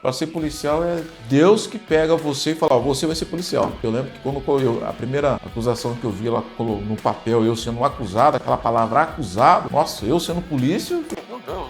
Para ser policial é Deus que pega você e fala, ó, você vai ser policial. Eu lembro que quando a primeira acusação que eu vi lá no papel, eu sendo acusado, aquela palavra acusado, nossa, eu sendo polícia, meu Deus,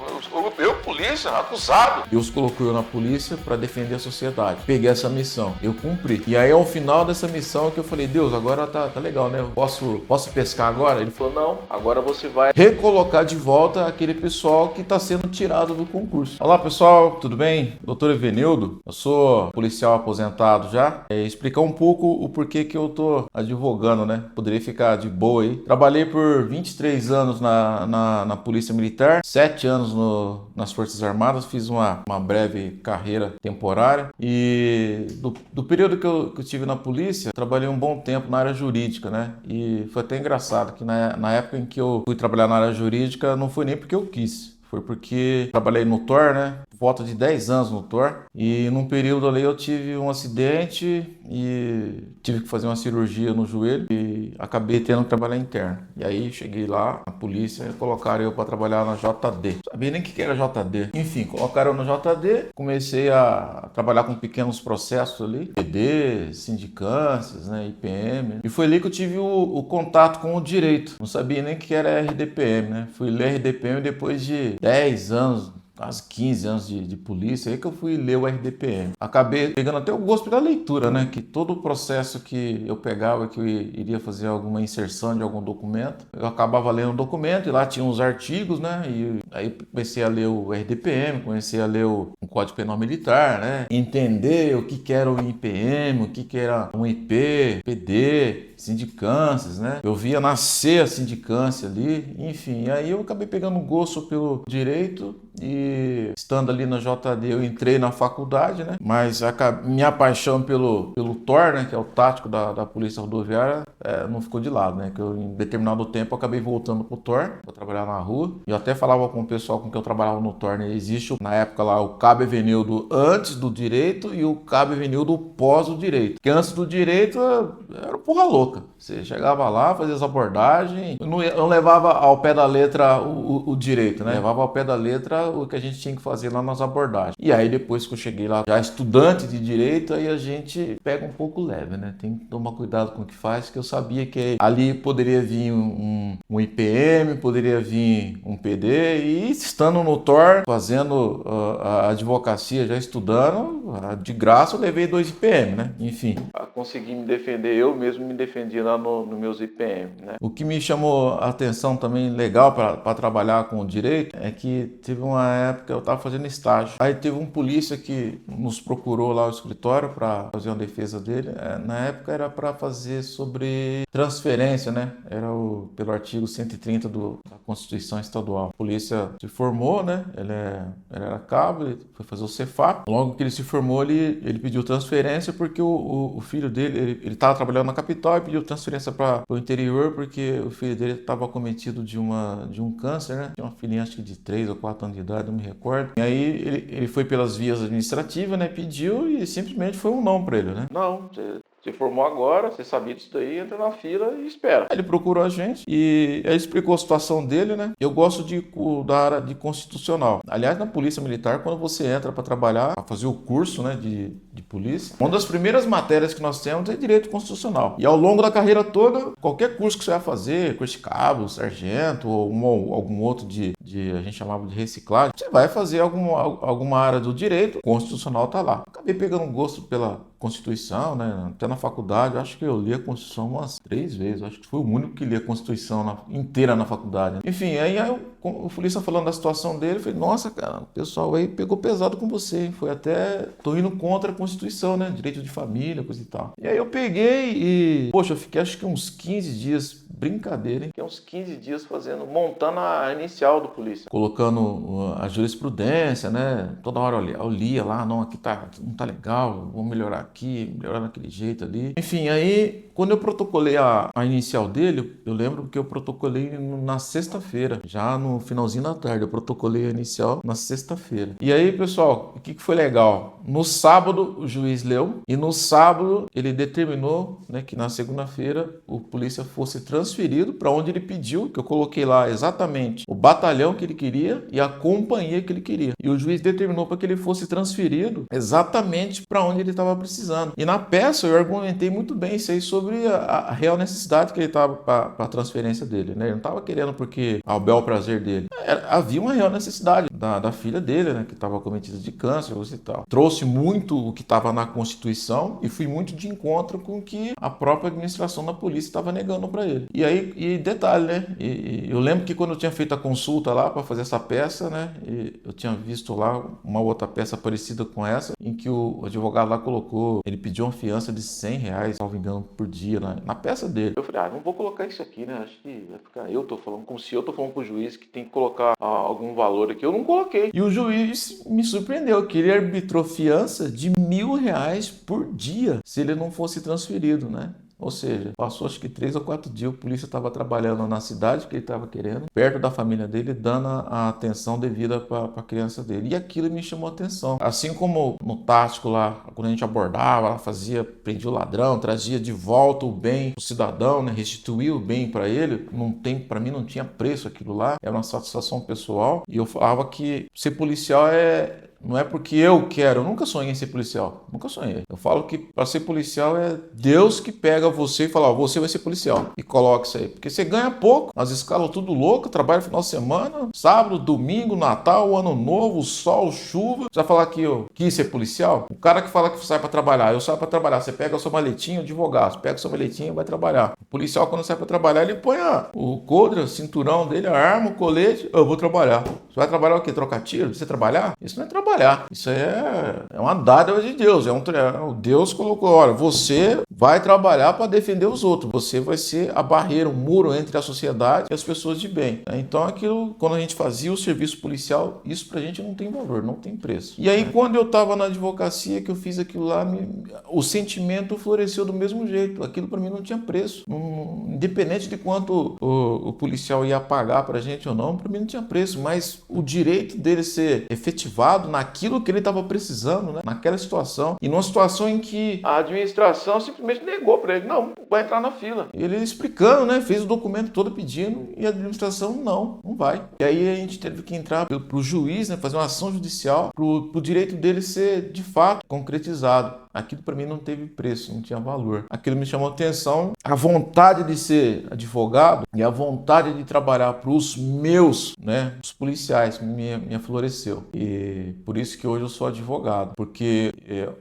eu polícia, acusado. Deus colocou eu na polícia para defender a sociedade. Peguei essa missão, eu cumpri. E aí ao final dessa missão que eu falei, Deus, agora tá legal, né? Eu posso pescar agora? Ele falou, não, agora você vai recolocar de volta aquele pessoal que está sendo tirado do concurso. Olá pessoal, tudo bem? Doutor Evenildo, eu sou policial aposentado já. Explicar um pouco o porquê que eu tô advogando, né? Poderia ficar de boa aí. Trabalhei por 23 anos na Polícia Militar, 7 anos nas Forças Armadas, fiz uma breve carreira temporária e do período que eu estive na polícia, trabalhei um bom tempo na área jurídica, né? E foi até engraçado que na época em que eu fui trabalhar na área jurídica, não foi nem porque eu quis. Foi porque trabalhei no TOR, né? Volta de 10 anos no TOR. E num período ali eu tive um acidente e tive que fazer uma cirurgia no joelho e acabei tendo que trabalhar interno. E aí cheguei lá, a polícia, e colocaram eu para trabalhar na JD. Não sabia nem o que era JD. Enfim, colocaram no JD, comecei a trabalhar com pequenos processos ali, PD, sindicâncias, né, IPM. E foi ali que eu tive o contato com o direito. Não sabia nem o que era RDPM, né? Fui ler RDPM depois de 10 anos, quase 15 anos de polícia, aí que eu fui ler o RDPM. Acabei pegando até o gosto pela leitura, né? Que todo o processo que eu pegava, que eu iria fazer alguma inserção de algum documento, eu acabava lendo o documento e lá tinha uns artigos, né? E aí comecei a ler o RDPM, comecei a ler o Código Penal Militar, né? Entender o que era o IPM, o que era um IP, PD, sindicâncias, né? Eu via nascer a sindicância ali, enfim. Aí eu acabei pegando gosto pelo direito e estando ali na JD eu entrei na faculdade, né? Mas minha paixão pelo TOR, né? Que é o tático da Polícia Rodoviária, não ficou de lado, né? Que eu, em determinado tempo, eu acabei voltando pro TOR para trabalhar na rua. E eu até falava com o pessoal com que eu trabalhava no TOR, né? Existe na época lá o Cabo Evenildo antes do direito e o Cabo Evenildo pós o direito. Porque antes do direito era porra louca. Você chegava lá, fazia as abordagens, eu não levava ao pé da letra o direito, né? Levava ao pé da letra o que a gente tinha que fazer lá nas abordagens. E aí depois que eu cheguei lá, já estudante de direito, aí a gente pega um pouco leve, né? Tem que tomar cuidado com o que faz, que eu sabia que ali poderia vir um IPM, poderia vir um PD, e estando no TOR, fazendo a advocacia, já estudando, de graça eu levei 2 IPM, né? Enfim, consegui me defender, eu mesmo me defendi lá no meus IPM, né? O que me chamou a atenção também, legal para trabalhar com o direito, é que teve uma época que eu estava fazendo estágio. Aí teve um polícia que nos procurou lá no escritório para fazer uma defesa dele. Na época era para fazer sobre transferência, né? Era pelo artigo 130 da Constituição Estadual. A polícia se formou, né? Ele era cabo, ele foi fazer o Cefap. Logo que ele se formou, ele pediu transferência porque o filho dele, ele estava trabalhando na capital e pediu transferência para o interior porque o filho dele estava acometido de um câncer, né? Tinha uma filhinha acho que de 3 ou 4 anos de idade, não me recordo. E aí ele foi pelas vias administrativas, né? Pediu e simplesmente foi um não para ele, né? Não, você formou agora, você sabia disso daí, entra na fila e espera. Aí ele procurou a gente e aí explicou a situação dele, né? Eu gosto da área de constitucional. Aliás, na Polícia Militar, quando você entra para trabalhar, para fazer o curso, né, de polícia, uma das primeiras matérias que nós temos é direito constitucional. E ao longo da carreira toda, qualquer curso que você vai fazer, curso de cabo, sargento ou algum outro a gente chamava de reciclagem, você vai fazer alguma área do direito constitucional, tá lá. Acabei pegando um gosto pela Constituição, né? Até na faculdade, acho que eu li a Constituição umas 3 vezes. Acho que foi o único que li a Constituição inteira na faculdade. Enfim, aí o polícia falando da situação dele, eu falei, nossa, cara, o pessoal aí pegou pesado com você, hein? Foi até, tô indo contra a Constituição, né? Direito de família, coisa e tal. E aí eu peguei e, poxa, eu fiquei acho que uns 15 dias, brincadeira, hein? Fiquei uns 15 dias montando a inicial do polícia. Colocando a jurisprudência, né? Toda hora eu lia lá, não, aqui não tá legal, vou melhorar aqui, melhorar naquele jeito ali. Enfim, aí quando eu protocolei a inicial dele, eu lembro que eu protocolei na sexta-feira, já no finalzinho da tarde, eu protocolei a inicial na sexta-feira. E aí, pessoal, o que foi legal? No sábado, o juiz leu e no sábado ele determinou, né, que na segunda-feira o polícia fosse transferido para onde ele pediu, que eu coloquei lá exatamente o batalhão que ele queria e a companhia que ele queria. E o juiz determinou para que ele fosse transferido exatamente para onde ele estava precisando. E na peça eu argumentei muito bem isso aí sobre a real necessidade que ele estava para a transferência dele, né? Ele não estava querendo porque ao bel prazer dele. Havia uma real necessidade da filha dele, né, que estava cometida de câncer e tal. Trouxe muito o que estava na Constituição e fui muito de encontro com o que a própria administração da polícia estava negando para ele. E aí, detalhe, né? Eu lembro que quando eu tinha feito a consulta lá para fazer essa peça, né, eu tinha visto lá uma outra peça parecida com essa, em que o advogado lá colocou, ele pediu uma fiança de R$100, salvo engano, por dia na peça dele. Eu falei, não vou colocar isso aqui, né? Acho que vai ficar. Eu tô falando como se eu tô falando pro juiz que tem que colocar algum valor aqui. Eu não coloquei. E o juiz me surpreendeu que ele arbitrou fiança de R$1.000 por dia se ele não fosse transferido, né? Ou seja, passou acho que 3 ou 4 dias, o polícia estava trabalhando na cidade que ele estava querendo, perto da família dele, dando a atenção devida para a criança dele. E aquilo me chamou a atenção. Assim como no tático lá, quando a gente abordava, prendia o ladrão, trazia de volta o bem do cidadão, né, restituía o bem para ele, para mim não tinha preço aquilo lá, era uma satisfação pessoal. E eu falava que ser policial não é porque eu quero, eu nunca sonhei em ser policial, nunca sonhei. Eu falo que para ser policial é Deus que pega você e fala, você vai ser policial, e coloca isso aí. Porque você ganha pouco, as escalas tudo louco, trabalha no final de semana, sábado, domingo, Natal, Ano Novo, sol, chuva. Você vai falar que eu quis ser policial? O cara que fala que sai para trabalhar, eu saio para trabalhar, você pega a sua maletinha, advogado, você pega a sua maletinha e vai trabalhar. O policial quando sai para trabalhar, ele põe o coldre, o cinturão dele, a arma, o colete, eu vou trabalhar. Você vai trabalhar o quê? Trocar tiro? Você trabalhar? Isso não é trabalhar. Isso é uma dádiva de Deus. Deus colocou, olha, você vai trabalhar para defender os outros. Você vai ser a barreira, o muro entre a sociedade e as pessoas de bem. Então, aquilo, quando a gente fazia o serviço policial, isso pra gente não tem valor, não tem preço. E aí, quando eu estava na advocacia, que eu fiz aquilo lá, o sentimento floresceu do mesmo jeito. Aquilo para mim não tinha preço. Independente de quanto o policial ia pagar pra gente ou não, para mim não tinha preço. Mas o direito dele ser efetivado naquilo que ele estava precisando, né? Naquela situação. E numa situação em que a administração simplesmente negou para ele, não vai entrar na fila. E ele explicando, né? Fez o documento todo pedindo e a administração não vai. E aí a gente teve que entrar para o juiz, né? Fazer uma ação judicial para o direito dele ser de fato concretizado. Aquilo para mim não teve preço, não tinha valor. Aquilo me chamou a atenção, a vontade de ser advogado e a vontade de trabalhar para os meus, né, os policiais, me afloreceu. E por isso que hoje eu sou advogado, porque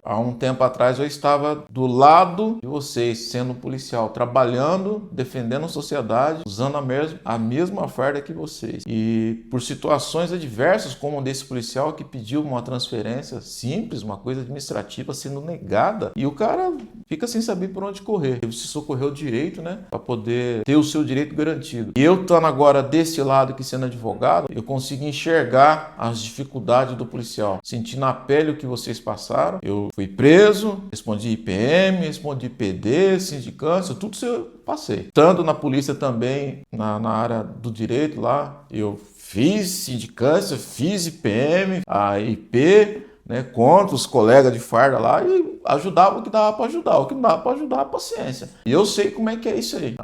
há um tempo atrás eu estava do lado de vocês, sendo policial, trabalhando, defendendo a sociedade, usando a mesma farda que vocês. E por situações adversas, como desse policial que pediu uma transferência simples, uma coisa administrativa sendo negada, e o cara fica sem saber por onde correr. Você socorreu o direito, né, para poder ter o seu direito garantido. E eu estando agora desse lado aqui sendo advogado, eu consigo enxergar as dificuldades do policial, sentir na pele o que vocês passaram. Eu fui preso, respondi IPM, respondi PD, sindicância, tudo isso eu passei. Estando na polícia também, na área do direito lá, eu fiz sindicância, fiz IPM, a IP, né, contra os colegas de farda lá e ajudava o que dava para ajudar, o que não dava para ajudar, paciência. E eu sei como é que é isso aí.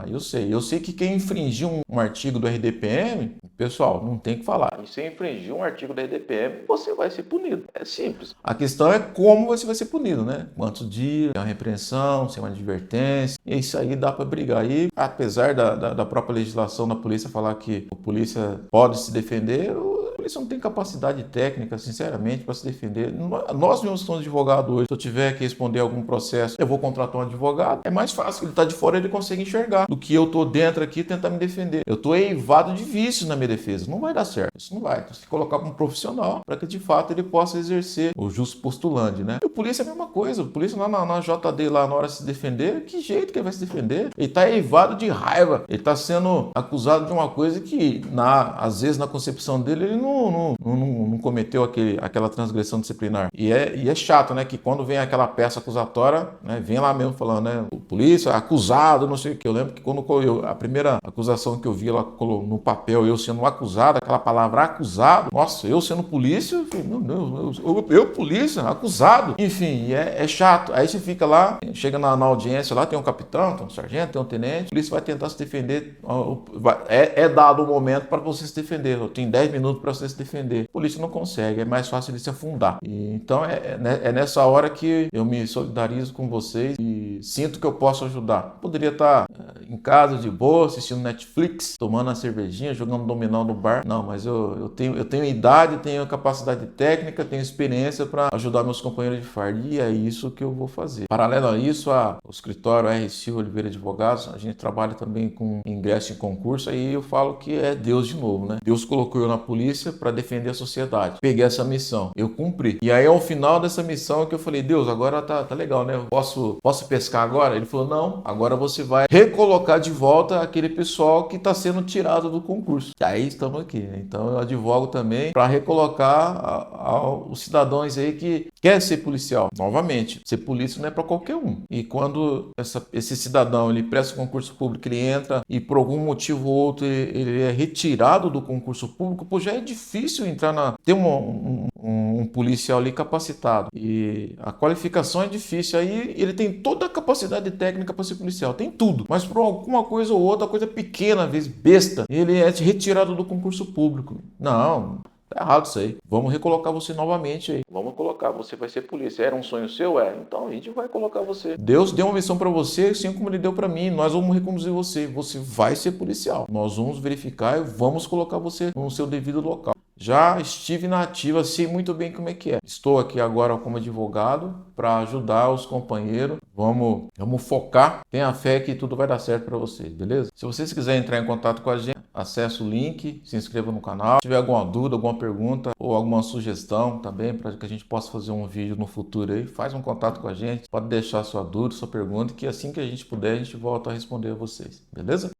Eu sei que quem infringiu um artigo do RDPM, pessoal, não tem que falar. Se você infringir um artigo do RDPM, você vai ser punido. É simples. A questão é como você vai ser punido, né? Quantos dias, uma repreensão, sem uma advertência. E isso aí dá para brigar. E apesar da própria legislação da polícia falar que a polícia pode se defender, a polícia não tem capacidade técnica, sinceramente, para se defender. Nós mesmos somos advogados hoje. Se eu tiver que responder algum processo, eu vou contratar um advogado. É mais fácil, ele está de fora, ele consegue enxergar, do que eu estou dentro aqui e tentar me defender. Eu estou eivado de vícios na minha defesa. Não vai dar certo. Isso não vai. Então, você tem que colocar para um profissional para que, de fato, ele possa exercer o justo postulante, né? E o polícia é a mesma coisa. O polícia lá na JD, lá na hora de se defender, que jeito que ele vai se defender? Ele está eivado de raiva. Ele está sendo acusado de uma coisa que, às vezes, na concepção dele, ele não cometeu aquela transgressão disciplinar. E é chato, né? Que quando vem aquela peça acusatória, né? Vem lá mesmo falando, né? O polícia, acusado, não sei o que. Eu lembro que quando a primeira acusação que eu vi lá no papel, eu sendo acusado, aquela palavra acusado, nossa, eu sendo polícia, eu falei, meu Deus, eu polícia, acusado. Enfim, é chato. Aí você fica lá, chega na audiência lá, tem um capitão, tem um sargento, tem um tenente, a polícia vai tentar se defender. É dado o momento para você se defender. Tem 10 minutos para você se defender. A polícia não consegue, é mais fácil ele se afundar. Então é nessa hora que eu me solidarizo com vocês e sinto que eu posso ajudar. Poderia estar em casa de boa, assistindo Netflix, tomando uma cervejinha, jogando dominó no bar. Não, mas eu tenho idade, tenho capacidade técnica, tenho experiência para ajudar meus companheiros de farda. E é isso que eu vou fazer. Paralelo a isso, o escritório R. Silva Oliveira Advogados, a gente trabalha também com ingresso em concurso. Aí eu falo que é Deus de novo, né? Deus colocou eu na polícia para defender a sociedade. Peguei essa missão, eu cumpri. E aí ao final dessa missão que eu falei, Deus, agora tá legal, né? Eu posso pescar agora? Ele falou, não, agora você vai recolocar de volta aquele pessoal que está sendo tirado do concurso. E aí estamos aqui, né? Então eu advogo também para recolocar os cidadãos aí que quer ser policial. Novamente, ser polícia não é para qualquer um. E quando esse cidadão ele presta concurso público, ele entra e por algum motivo ou outro ele é retirado do concurso público, pô, já é difícil ter um policial ali capacitado. E a qualificação é difícil. Aí ele tem toda a capacidade técnica para ser policial, tem tudo. Mas por alguma coisa ou outra, coisa pequena, às vezes besta, ele é retirado do concurso público. Não. Tá errado isso aí. Vamos recolocar você novamente aí. Vamos colocar, você vai ser polícia. Era um sonho seu? Então a gente vai colocar você. Deus deu uma missão para você, assim como ele deu para mim. Nós vamos reconduzir você. Você vai ser policial. Nós vamos verificar e vamos colocar você no seu devido local. Já estive na ativa, sei muito bem como é que é. Estou aqui agora como advogado para ajudar os companheiros. Vamos focar. Tenha fé que tudo vai dar certo para vocês, beleza? Se vocês quiserem entrar em contato com a gente, acesse o link, se inscreva no canal. Se tiver alguma dúvida, alguma pergunta ou alguma sugestão também para que a gente possa fazer um vídeo no futuro aí, faz um contato com a gente. Pode deixar sua dúvida, sua pergunta, que assim que a gente puder, a gente volta a responder a vocês, beleza?